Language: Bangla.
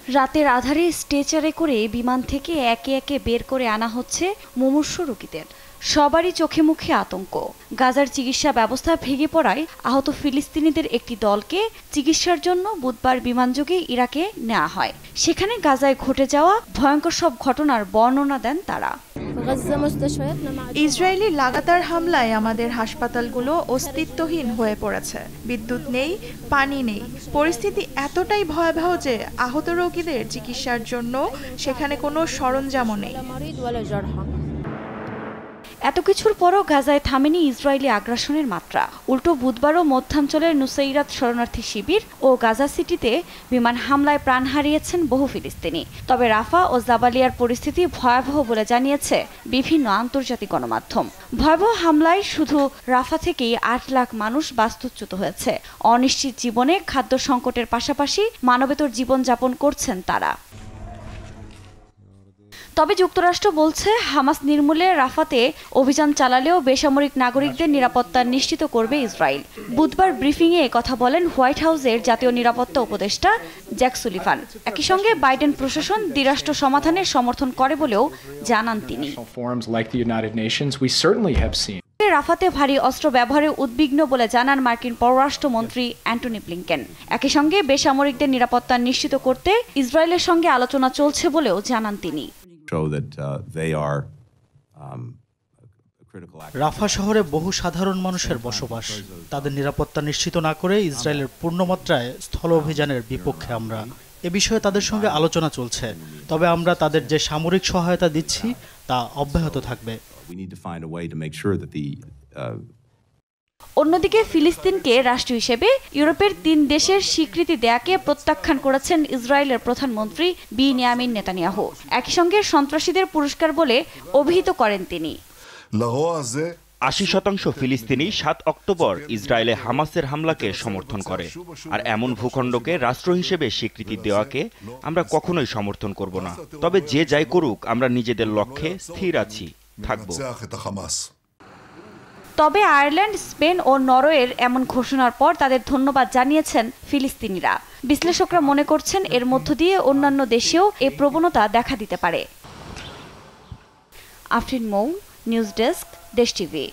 রাতের আধারে স্ট্রেচারে করে বিমান থেকে একে একে বের করে আনা হচ্ছে মুমূর্ষু রোগীদের। সবারই চোখে মুখে আতঙ্ক। গাজার চিকিৎসা ব্যবস্থা ভেঙে পড়ায় আহত ফিলিস্তিনিদের একটি দলকে চিকিৎসার জন্য বুধবার বিমানযোগে ইরাকে নেওয়া হয়। সেখানে গাজায় ঘটে যাওয়া ভয়ঙ্কর সব ঘটনার বর্ণনা দেন তারা। ইসরায়েলি লাগাতার হামলায় আমাদের হাসপাতালগুলো অস্তিত্বহীন হয়ে পড়েছে। বিদ্যুৎ নেই, পানি নেই। পরিস্থিতি এতটাই ভয়াবহ যে আহত রোগীদের চিকিৎসার জন্য সেখানে কোনো সরঞ্জামও নেই। এত কিছুর পরও গাজায় থামেনি ইসরায়েলি আগ্রাসনের মাত্রা। উল্টো বুধবারও মধ্যাঞ্চলের নুসাইরাত শরণার্থী শিবির ও গাজা সিটিতে বিমান হামলায় প্রাণ হারিয়েছেন বহু ফিলিস্তিনি। তবে রাফা ও জাবালিয়ার পরিস্থিতি ভয়াবহ বলে জানিয়েছে বিভিন্ন আন্তর্জাতিক গণমাধ্যম। ভয়াবহ হামলায় শুধু রাফা থেকেই ৮ লাখ মানুষ বাস্তুচ্যুত হয়েছে। অনিশ্চিত জীবনে খাদ্য সংকটের পাশাপাশি মানবেতর জীবনযাপন করছেন তারা। তবে যুক্তরাষ্ট্র বলছে হামাস নির্মূলে রাফাতে অভিযান চালালেও বেসামরিক নাগরিকদের নিরাপত্তা নিশ্চিত করবে ইসরায়েল। বুধবার ব্রিফিংয়ে কথা বলেন হোয়াইট হাউসের জাতীয় নিরাপত্তা উপদেষ্টা জ্যাক সুলিভান। একই সঙ্গে বাইডেন প্রশাসন দ্বিরাষ্ট্র সমাধানের সমর্থন করে বলেও জানান তিনি। রাফাতে ভারী অস্ত্র ব্যবহারে উদ্বিগ্ন বলে জানান মার্কিন পররাষ্ট্রমন্ত্রী অ্যান্টনি ব্লিংকেন। একই সঙ্গে বেসামরিকদের নিরাপত্তা নিশ্চিত করতে ইসরায়েলের সঙ্গে আলোচনা চলছে বলেও জানান তিনি। রাফা শহরে বহু সাধারণ মানুষের বসবাস। তাদের নিরাপত্তা নিশ্চিত না করে ইসরায়েলের পূর্ণমাত্রায় স্থল অভিযানের বিপক্ষে আমরা। এ বিষয়ে তাদের সঙ্গে আলোচনা চলছে। তবে আমরা তাদের যে সামরিক সহায়তা দিচ্ছি তা অব্যাহত থাকবে। অন্যদিকে ফিলিস্তিনকে রাষ্ট্র হিসেবে ইউরোপের ৩ দেশের স্বীকৃতি দেয়াকে প্রত্যাখ্যান করেছেন ইসরায়েলের প্রধানমন্ত্রী বিনিয়ামিন নেতানিয়াহু। একই সঙ্গে সন্ত্রাসীদের পুরস্কার বলে অভিহিত করেন তিনি। ৮০% ফিলিস্তিনি ৭ অক্টোবর ইসরায়েলে হামাসের হামলাকে সমর্থন করে। আর এমন ভূখণ্ডকে রাষ্ট্র হিসেবে স্বীকৃতি দেওয়াকে আমরা কখনোই সমর্থন করব না। তবে যে যাই করুক, আমরা নিজেদের লক্ষ্যে স্থির আছি, থাকব। তবে আয়ারল্যান্ড, স্পেন ও নরওয়ের এমন ঘোষণার পর তাদের ধন্যবাদ জানিয়েছেন ফিলিস্তিনিরা। বিশ্লেষকরা মনে করছেন এর মধ্য দিয়ে অন্যান্য দেশেও এ প্রবণতা দেখা দিতে পারে। আফরিন মৌ, নিউজ ডেস্ক, দেশ টিভি।